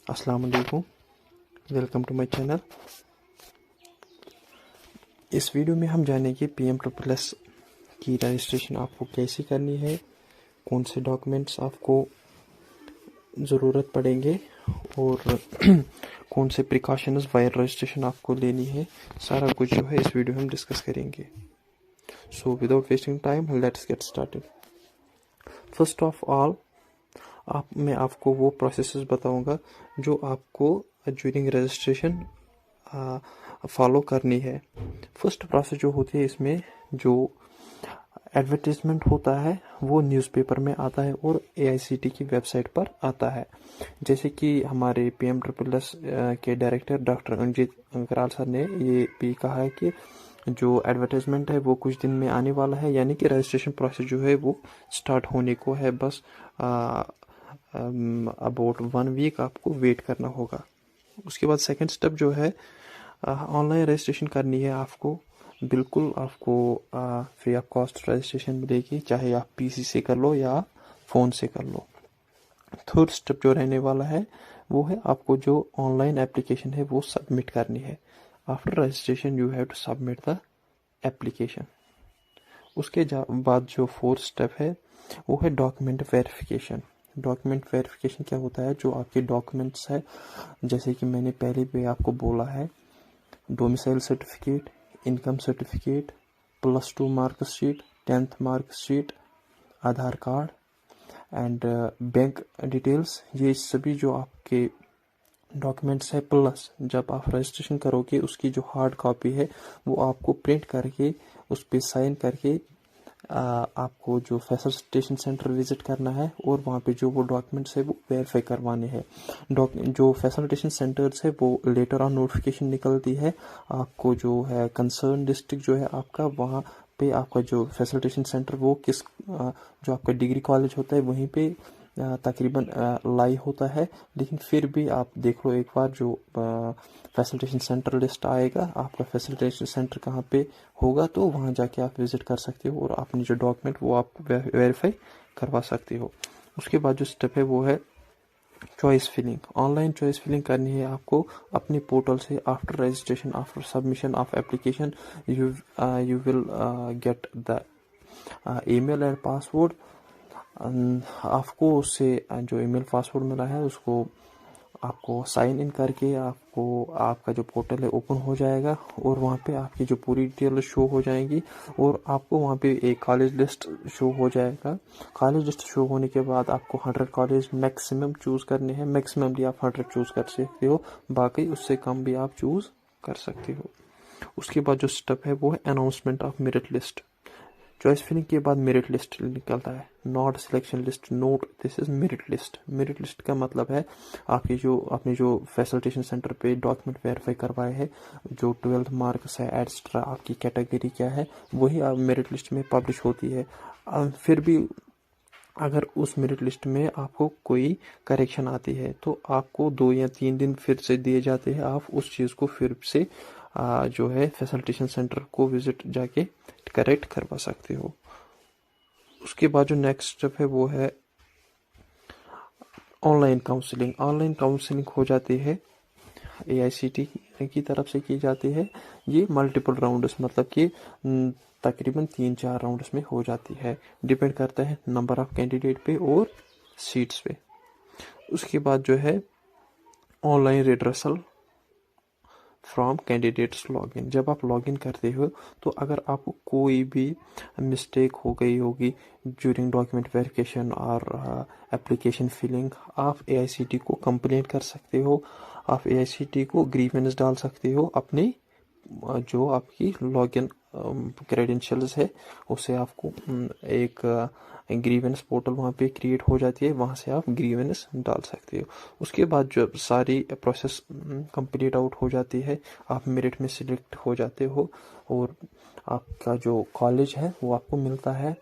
अस्सलाम वालेकुम, welcome to my channel. इस वीडियो में हम जानेंगे PMSSS की रजिस्ट्रेशन आपको कैसे करनी है, कौन से डॉक्यूमेंट्स आपको ज़रूरत पड़ेंगे और कौन से प्रिकॉशंस वायर रजिस्ट्रेशन आपको लेनी है। सारा कुछ जो है इस वीडियो में हम डिस्कस करेंगे। So without wasting time let's get started. First of all मैं आपको वो प्रोसेसेस बताऊंगा जो आपको ड्यूरिंग रजिस्ट्रेशन फॉलो करनी है। फर्स्ट प्रोसेस जो होती है, इसमें जो एडवर्टीजमेंट होता है वो न्यूज़पेपर में आता है और AICTE की वेबसाइट पर आता है। जैसे कि हमारे PMSSS के डायरेक्टर डॉक्टर अंजित अंकराल सर ने ये भी कहा है कि जो एडवर्टाइजमेंट है वो कुछ दिन में आने वाला है, यानी कि रजिस्ट्रेशन प्रोसेस जो है वो स्टार्ट होने को है। बस अबाउट 1 वीक आपको वेट करना होगा। उसके बाद सेकंड स्टेप जो है, ऑनलाइन रजिस्ट्रेशन करनी है आपको। बिल्कुल आपको फ्री ऑफ कॉस्ट रजिस्ट्रेशन मिलेगी, चाहे आप PC से कर लो या फ़ोन से कर लो। थर्ड स्टेप जो रहने वाला है वो है आपको जो ऑनलाइन एप्लीकेशन है वो सबमिट करनी है। After registration you have to submit the application. उसके बाद जो फोर्थ स्टेप है वो है डॉक्यूमेंट वेरिफिकेशन। डॉक्यूमेंट वेरिफिकेशन क्या होता है? जो आपके डॉक्यूमेंट्स है, जैसे कि मैंने पहले भी आपको बोला है, domicile certificate, income certificate, +2 marksheet, 10th marksheet, Aadhaar card and bank details, ये सभी जो आपके डॉक्यूमेंट्स है। प्लस जब आप रजिस्ट्रेशन करोगे उसकी जो हार्ड कॉपी है वो आपको प्रिंट करके उस पर साइन करके आपको जो फैसिलिटेशन सेंटर विजिट करना है और वहाँ पे जो वो डॉक्यूमेंट्स है वो वेरीफाई करवाने हैं। जो फैसिलिटेशन सेंटर्स है वो लेटर ऑन नोटिफिकेशन निकलती है आपको, जो है कंसर्न डिस्ट्रिक्ट जो है आपका, वहाँ पे आपका जो फैसिलिटेशन सेंटर वो किस जो आपका डिग्री कॉलेज होता है वहीं पे तकरीबन लाई होता है। लेकिन फिर भी आप देख लो एक बार, जो फैसिलिटेशन सेंटर लिस्ट आएगा, आपका फैसिलिटेशन सेंटर कहाँ पे होगा, तो वहाँ जाके आप विजिट कर सकते हो और अपनी जो डॉक्यूमेंट वो आप वेरीफाई करवा सकते हो। उसके बाद जो स्टेप है वो है choice filling. Online choice filling करनी है आपको अपने पोर्टल से। After registration, after submission of application, you will get the email and password. आपको उससे जो ईमेल पासवर्ड मिला है उसको आपको साइन इन करके आपको आपका जो पोर्टल है ओपन हो जाएगा और वहाँ पे आपकी जो पूरी डिटेल शो हो जाएंगी और आपको वहाँ पे एक कॉलेज लिस्ट शो हो जाएगा। कॉलेज लिस्ट शो होने के बाद आपको 100 कॉलेज मैक्सिमम चूज़ करने हैं। मैक्सिममली आप 100 चूज़ कर सकते हो, बाकी उससे कम भी आप चूज़ कर सकते हो। उसके बाद जो स्टेप है वो है announcement of merit list. Choice filling के बाद मेरिट लिस्ट निकलता है, not selection list, note this is merit list. Merit list का मतलब है आपने जो फैसिलिटेशन सेंटर पे डॉक्यूमेंट वेरीफाई करवाए हैं, जो 12th मार्क्स है, एक्स्ट्रा आपकी कैटेगरी क्या है, वही आप मेरिट लिस्ट में पब्लिश होती है। फिर भी अगर उस मेरिट लिस्ट में आपको कोई करेक्शन आती है तो आपको 2 या 3 दिन फिर से दिए जाते हैं। आप उस चीज़ को फिर से जो है फैसिलिटेशन सेंटर को विजिट जाके करेक्ट करवा सकते हो। उसके बाद जो नेक्स्ट स्टेप है वो है ऑनलाइन काउंसलिंग। ऑनलाइन काउंसलिंग हो जाती है AICTE की तरफ से की जाती है। ये मल्टीपल राउंड्स, मतलब कि तकरीबन 3-4 राउंड्स में हो जाती है। डिपेंड करता है नंबर ऑफ कैंडिडेट पे और सीट्स पे। उसके बाद जो है online redressal from candidates login. जब आप लॉगिन करते हो तो अगर आपको कोई भी मिस्टेक हो गई होगी ड्यूरिंग डॉक्यूमेंट वेरिफिकेशन और एप्लीकेशन फिलिंग, आप AICTE को कंप्लेंट कर सकते हो। आप AICTE को ग्रीवेंस डाल सकते हो। अपनी जो आपकी लॉगिन क्रेडेंशियल्स है उससे आपको एक ग्रीवेंस पोर्टल वहाँ पे क्रिएट हो जाती है, वहाँ से आप ग्रीवेंस डाल सकते हो। उसके बाद जब सारी प्रोसेस कंप्लीट आउट हो जाती है, आप मेरिट में सिलेक्ट हो जाते हो और आपका जो कॉलेज है वो आपको मिलता है।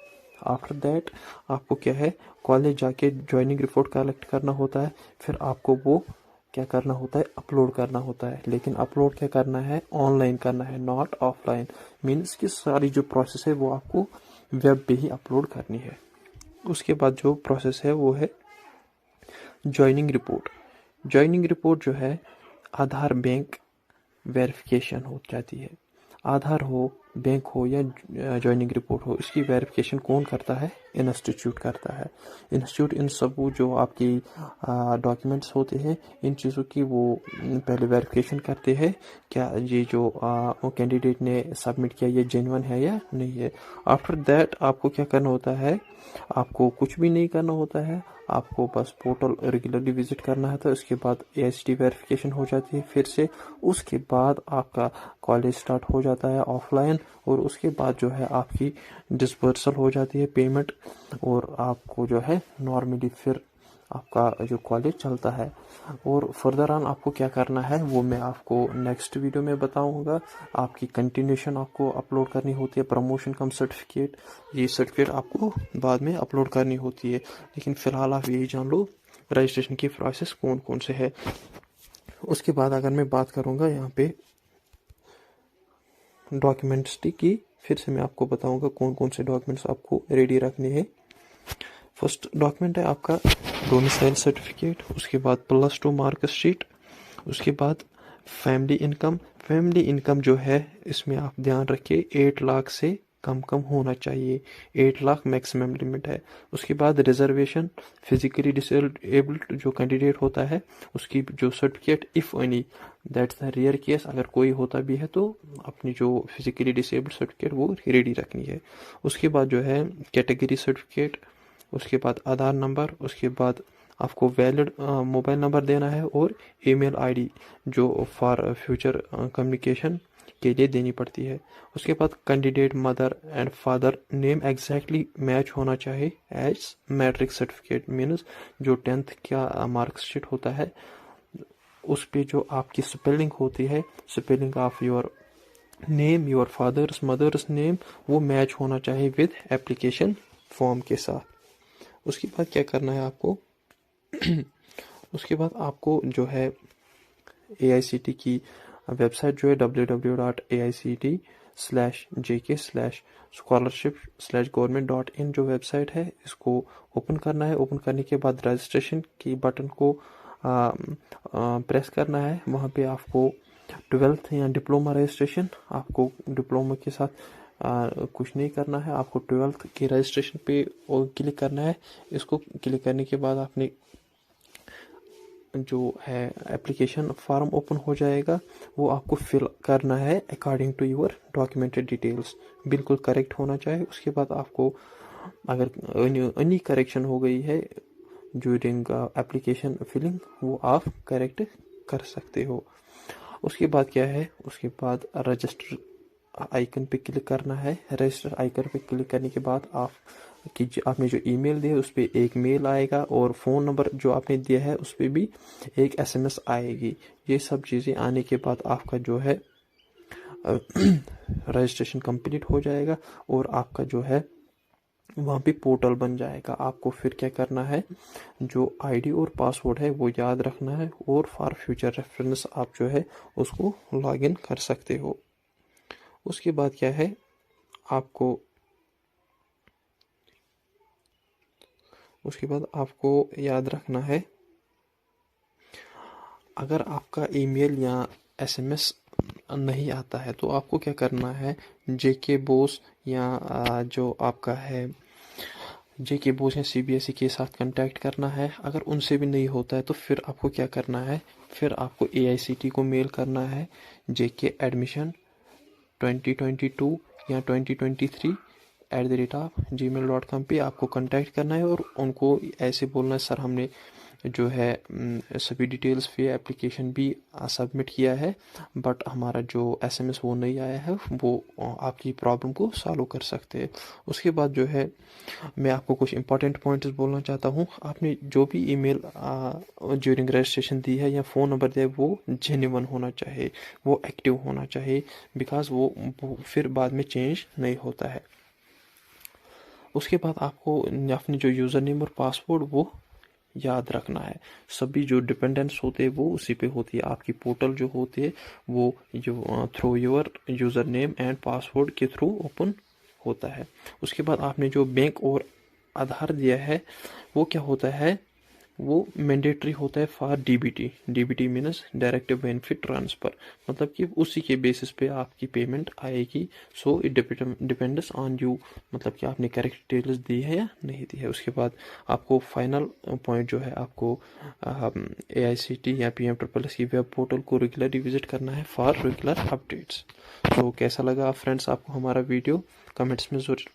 आफ्टर दैट आपको क्या है, कॉलेज जाके ज्वाइनिंग रिपोर्ट कलेक्ट करना होता है। फिर आपको वो क्या करना होता है, अपलोड करना होता है। लेकिन अपलोड क्या करना है, ऑनलाइन करना है, नॉट ऑफलाइन। मीन्स कि सारी जो प्रोसेस है वो आपको वेब पे ही अपलोड करनी है। उसके बाद जो प्रोसेस है वो है ज्वाइनिंग रिपोर्ट। ज्वाइनिंग रिपोर्ट जो है आधार बैंक वेरिफिकेशन हो जाती है। आधार हो, बैंक हो या ज्वाइनिंग रिपोर्ट हो, इसकी वेरिफिकेशन कौन करता है? इंस्टीट्यूट करता है। इंस्टीट्यूट इन सब जो आपकी डॉक्यूमेंट्स होते हैं, इन चीज़ों की वो पहले वेरिफिकेशन करते हैं, क्या ये जो कैंडिडेट ने सबमिट किया ये जेन्युइन है या नहीं है। आफ्टर दैट आपको क्या करना होता है? आपको कुछ भी नहीं करना होता है, आपको बस पोर्टल रेगुलरली विजिट करना है। तो उसके बाद AICTE वेरिफिकेशन हो जाती है फिर से। उसके बाद आपका कॉलेज स्टार्ट हो जाता है ऑफलाइन, और उसके बाद जो है आपकी डिसबर्सल हो जाती है पेमेंट, और आपको जो है नॉर्मली फिर आपका जो कॉलेज चलता है। और फर्दर ऑन आपको क्या करना है वो मैं आपको नेक्स्ट वीडियो में बताऊंगा। आपकी कंटिन्यूशन आपको अपलोड करनी होती है, प्रमोशन कम सर्टिफिकेट, ये सर्टिफिकेट आपको बाद में अपलोड करनी होती है। लेकिन फ़िलहाल आप यही जान लो रजिस्ट्रेशन की प्रोसेस कौन कौन से है। उसके बाद अगर मैं बात करूँगा यहाँ पे डॉक्यूमेंट्स की, फिर से मैं आपको बताऊँगा कौन कौन से डॉक्यूमेंट्स आपको रेडी रखने हैं। फर्स्ट डॉक्यूमेंट है आपका डोमिसाइल सर्टिफिकेट, उसके बाद +2 मार्कशीट, उसके बाद फैमिली इनकम। फैमिली इनकम जो है इसमें आप ध्यान रखिए 8 लाख से कम कम होना चाहिए, 8 लाख मैक्सिमम लिमिट है। उसके बाद रिजर्वेशन, फिजिकली डिसेबल्ड जो कैंडिडेट होता है उसकी जो certificate, if any, that's the rare case, अगर कोई होता भी है तो अपनी जो फिजिकली डिसेबल्ड सर्टिफिकेट वो रेडी रखनी है। उसके बाद जो है कैटेगरी सर्टिफिकेट, उसके बाद आधार नंबर, उसके बाद आपको वैलिड मोबाइल नंबर देना है, और ईमेल आईडी जो फॉर फ्यूचर कम्युनिकेशन के लिए देनी पड़ती है। उसके बाद candidate mother and father name exactly match होना चाहिए एज मैट्रिक सर्टिफिकेट, मीन्स जो 10th का मार्कशीट होता है उस पे जो आपकी स्पेलिंग होती है, spelling of your name, your father's mother's name, वो मैच होना चाहिए विद एप्लीकेशन फॉर्म के साथ। उसके बाद क्या करना है आपको? उसके बाद आपको जो है AICTE की वेबसाइट जो है www.aict/jk/scholarship/government.in जो वेबसाइट है, इसको ओपन करना है। ओपन करने के बाद रजिस्ट्रेशन की बटन को प्रेस करना है। वहाँ पे आपको 12th या डिप्लोमा रजिस्ट्रेशन, आपको डिप्लोमा के साथ कुछ नहीं करना है, आपको 12th की रजिस्ट्रेशन पे क्लिक करना है। इसको क्लिक करने के बाद आपने जो है एप्लीकेशन फॉर्म ओपन हो जाएगा, वो आपको फिल करना है according to your documented details, बिल्कुल करेक्ट होना चाहिए। उसके बाद आपको अगर एनी करेक्शन हो गई है ड्यूरिंग एप्लीकेशन फिलिंग, वो आप करेक्ट कर सकते हो। उसके बाद क्या है? उसके बाद रजिस्टर आइकन पे क्लिक करना है। रजिस्टर आइकन पे क्लिक करने के बाद आपने जो ईमेल दिया उस पर एक मेल आएगा, और फ़ोन नंबर जो आपने दिया है उस पर भी एक SMS आएगी। ये सब चीज़ें आने के बाद आपका जो है रजिस्ट्रेशन कंप्लीट हो जाएगा, और आपका जो है वहाँ पे पोर्टल बन जाएगा। आपको फिर क्या करना है? जो ID और पासवर्ड है वो याद रखना है, और फॉर फ्यूचर रेफरेंस आप जो है उसको लॉगिन कर सकते हो। उसके बाद क्या है आपको? उसके बाद आपको याद रखना है, अगर आपका ईमेल या SMS नहीं आता है तो आपको क्या करना है? JK बोस या जो आपका है JK बोस या CBSE के साथ कांटेक्ट करना है। अगर उनसे भी नहीं होता है तो फिर आपको क्या करना है? फिर आपको AICTE को मेल करना है JK एडमिशन 2022 या 2023@gmail.com पे आपको कांटेक्ट करना है, और उनको ऐसे बोलना है, सर हमने जो है सभी डिटेल्स पे एप्लीकेशन भी सबमिट किया है, बट हमारा जो SMS वो नहीं आया है, वो आपकी प्रॉब्लम को सॉल्व कर सकते हैं। उसके बाद जो है मैं आपको कुछ इंपॉर्टेंट पॉइंट्स बोलना चाहता हूँ। आपने जो भी ईमेल ड्यूरिंग रजिस्ट्रेशन दी है या फ़ोन नंबर दिया है वो जेन्युइन होना चाहिए, वो एक्टिव होना चाहिए, बिकॉज वो फिर बाद में चेंज नहीं होता है। उसके बाद आपको अपनी जो यूज़र नेम और पासवर्ड वो याद रखना है। सभी जो डिपेंडेंट्स होते हैं वो उसी पे होती है। आपकी पोर्टल जो होती है वो जो through your user name and password के थ्रू ओपन होता है। उसके बाद आपने जो बैंक और आधार दिया है वो क्या होता है? वो मैंडेटरी होता है for DBT. DBT means direct benefit transfer, मतलब कि उसी के बेसिस पे आपकी पेमेंट आएगी। So it depends on you, मतलब कि आपने करेक्ट डिटेल्स दी है या नहीं दी है। उसके बाद आपको फाइनल पॉइंट जो है, आपको AICTE या PM++ की वेब पोर्टल को रेगुलरली विजिट करना है फॉर रेगुलर अपडेट्स। तो कैसा लगा फ्रेंड्स आपको हमारा वीडियो, कमेंट्स में ज़रूर